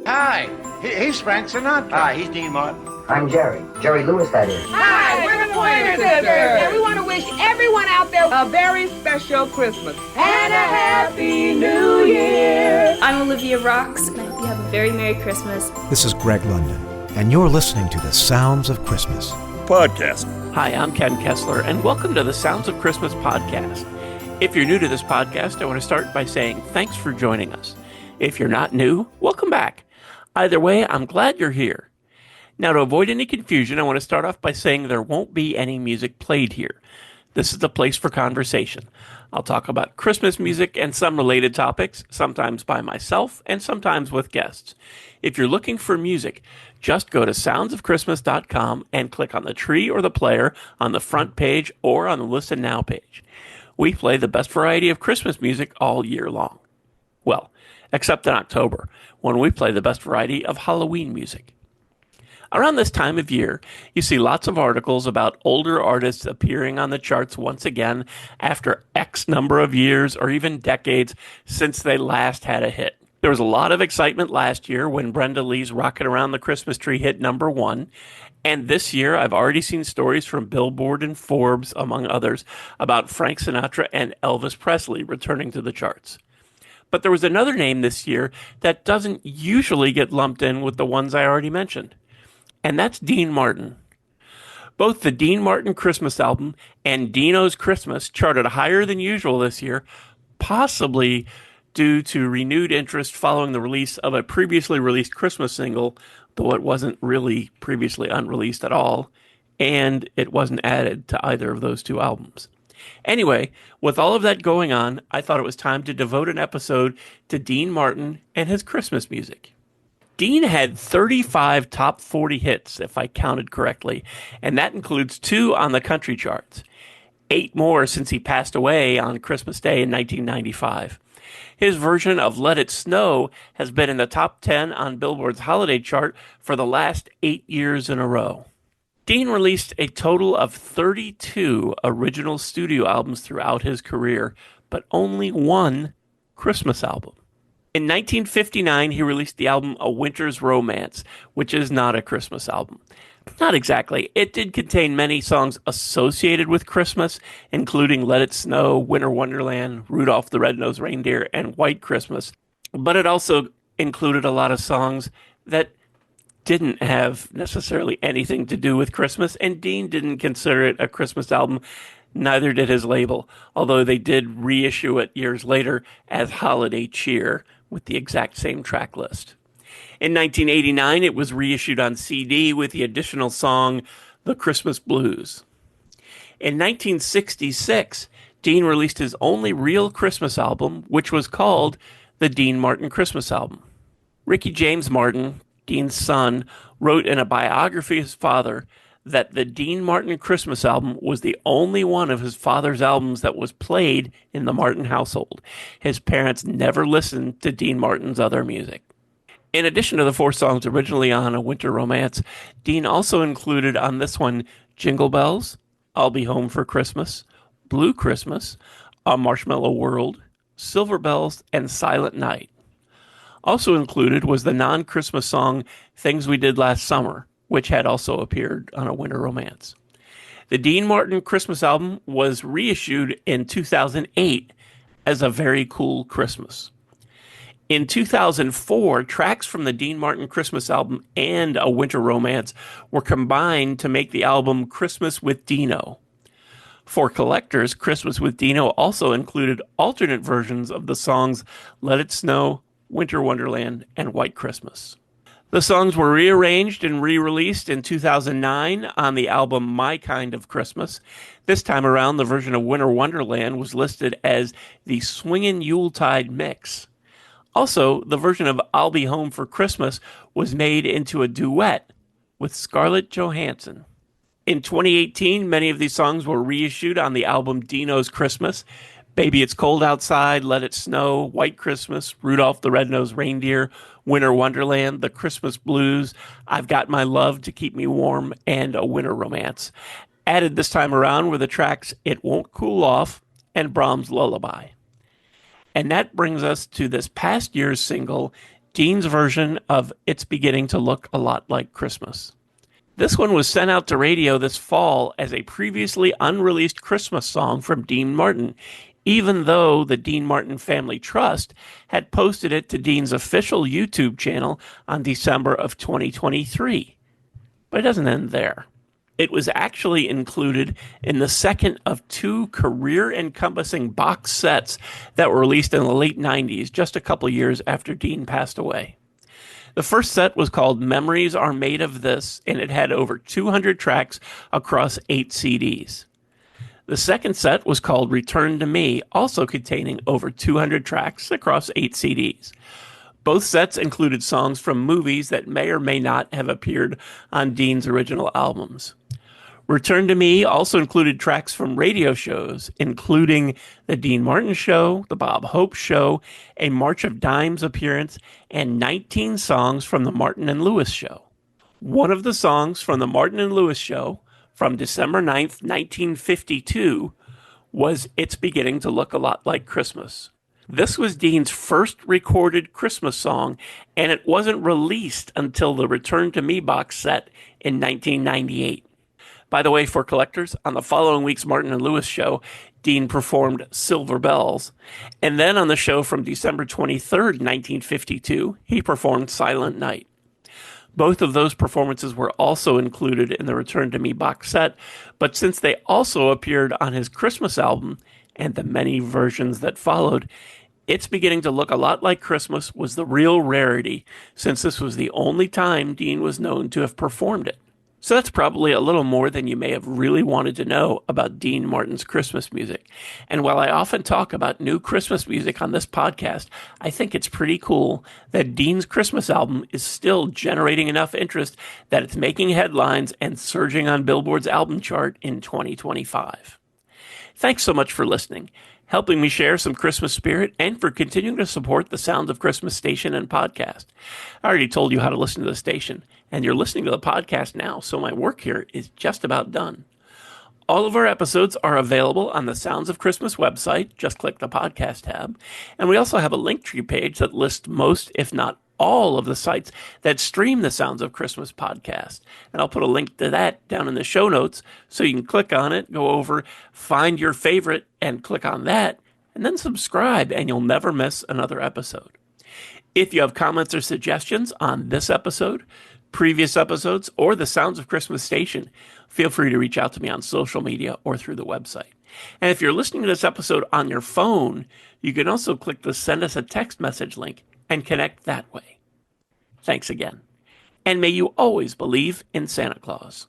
Hi, he's Frank Sinatra. Hi, he's Dean Martin. I'm Jerry. Jerry Lewis, that is. Hi, we're the Pointer Sisters, and we want to wish everyone out there a very special Christmas and a Happy New Year. I'm Olivia Rocks, and I hope you have a very Merry Christmas. This is Greg London, and you're listening to the Sounds of Christmas podcast. Hi, I'm Ken Kessler, and welcome to the Sounds of Christmas podcast. If you're new to this podcast, I want to start by saying thanks for joining us. If you're not new, welcome back. Either way, I'm glad you're here. Now, to avoid any confusion, I want to start off by saying there won't be any music played here. This is the place for conversation. I'll talk about Christmas music and some related topics, sometimes by myself and sometimes with guests. If you're looking for music, just go to soundsofchristmas.com and click on the tree or the player on the front page or on the Listen Now page. We play the best variety of Christmas music all year long. Well, except in October, when we play the best variety of Halloween music. Around this time of year, you see lots of articles about older artists appearing on the charts once again after X number of years or even decades since they last had a hit. There was a lot of excitement last year when Brenda Lee's Rockin' Around the Christmas Tree hit number one. And this year, I've already seen stories from Billboard and Forbes, among others, about Frank Sinatra and Elvis Presley returning to the charts. But there was another name this year that doesn't usually get lumped in with the ones I already mentioned. And that's Dean Martin. Both the Dean Martin Christmas album and Dino's Christmas charted higher than usual this year, possibly due to renewed interest following the release of a previously released Christmas single, though it wasn't really previously unreleased at all, and it wasn't added to either of those two albums. Anyway, with all of that going on, I thought it was time to devote an episode to Dean Martin and his Christmas music. Dean had 35 top 40 hits, if I counted correctly, and that includes 2 on the country charts. 8 more since he passed away on Christmas Day in 1995. His version of Let It Snow has been in the top 10 on Billboard's holiday chart for the last 8 years in a row. Dean released a total of 32 original studio albums throughout his career, but only one Christmas album. In 1959, he released the album A Winter's Romance, which is not a Christmas album. Not exactly. It did contain many songs associated with Christmas, including Let It Snow, Winter Wonderland, Rudolph the Red-Nosed Reindeer, and White Christmas. But it also included a lot of songs that didn't have necessarily anything to do with Christmas, and Dean didn't consider it a Christmas album. Neither did his label, although they did reissue it years later as Holiday Cheer with the exact same track list. In 1989, it was reissued on CD with the additional song, The Christmas Blues. In 1966, Dean released his only real Christmas album, which was called the Dean Martin Christmas Album. Ricky James Martin, Dean's son, wrote in a biography of his father that the Dean Martin Christmas album was the only one of his father's albums that was played in the Martin household. His parents never listened to Dean Martin's other music. In addition to the 4 songs originally on A Winter Romance, Dean also included on this one Jingle Bells, I'll Be Home for Christmas, Blue Christmas, A Marshmallow World, Silver Bells, and Silent Night. Also included was the non-Christmas song Things We Did Last Summer, which had also appeared on A Winter Romance. The Dean Martin Christmas album was reissued in 2008 as A Very Cool Christmas. In 2004, tracks from the Dean Martin Christmas album and A Winter Romance were combined to make the album Christmas with Dino. For collectors, Christmas with Dino also included alternate versions of the songs Let It Snow, Winter Wonderland, and White Christmas. The songs were rearranged and re-released in 2009 on the album My Kind of Christmas. This time around, the version of Winter Wonderland was listed as the Swingin' Yuletide Mix. Also, the version of I'll Be Home for Christmas was made into a duet with Scarlett Johansson. In 2018, many of these songs were reissued on the album Dino's Christmas. Baby It's Cold Outside, Let It Snow, White Christmas, Rudolph the Red-Nosed Reindeer, Winter Wonderland, The Christmas Blues, I've Got My Love to Keep Me Warm, and A Winter Romance. Added this time around were the tracks It Won't Cool Off and Brahms' Lullaby. And that brings us to this past year's single, Dean's version of It's Beginning to Look a Lot Like Christmas. This one was sent out to radio this fall as a previously unreleased Christmas song from Dean Martin, even though the Dean Martin Family Trust had posted it to Dean's official YouTube channel on December of 2023. But it doesn't end there. It was actually included in the second of two career-encompassing box sets that were released in the late 90s, just a couple years after Dean passed away. The first set was called Memories Are Made of This, and it had over 200 tracks across 8 CDs. The second set was called Return to Me, also containing over 200 tracks across 8 CDs. Both sets included songs from movies that may or may not have appeared on Dean's original albums. Return to Me also included tracks from radio shows, including The Dean Martin Show, The Bob Hope Show, a March of Dimes appearance, and 19 songs from The Martin and Lewis Show. One of the songs from The Martin and Lewis Show, from December 9th, 1952, was It's Beginning to Look a Lot Like Christmas. This was Dean's first recorded Christmas song, and it wasn't released until the Return to Me box set in 1998. By the way, for collectors, on the following week's Martin and Lewis show, Dean performed Silver Bells. And then on the show from December 23rd, 1952, he performed Silent Night. Both of those performances were also included in the Return to Me box set, but since they also appeared on his Christmas album and the many versions that followed, It's Beginning to Look a Lot Like Christmas was the real rarity, since this was the only time Dean was known to have performed it. So that's probably a little more than you may have really wanted to know about Dean Martin's Christmas music. And while I often talk about new Christmas music on this podcast, I think it's pretty cool that Dean's Christmas album is still generating enough interest that it's making headlines and surging on Billboard's album chart in 2025. Thanks so much for listening, helping me share some Christmas spirit, and for continuing to support the Sounds of Christmas station and podcast. I already told you how to listen to the station, and you're listening to the podcast now, so my work here is just about done. All of our episodes are available on the Sounds of Christmas website. Just click the podcast tab. And we also have a Linktree page that lists most, if not all, of the sites that stream the Sounds of Christmas podcast. And I'll put a link to that down in the show notes so you can click on it, go over, find your favorite, and click on that, and then subscribe, and you'll never miss another episode. If you have comments or suggestions on this episode, previous episodes, or the Sounds of Christmas station, feel free to reach out to me on social media or through the website. And if you're listening to this episode on your phone, you can also click the Send Us a Text Message link and connect that way. Thanks again. And may you always believe in Santa Claus.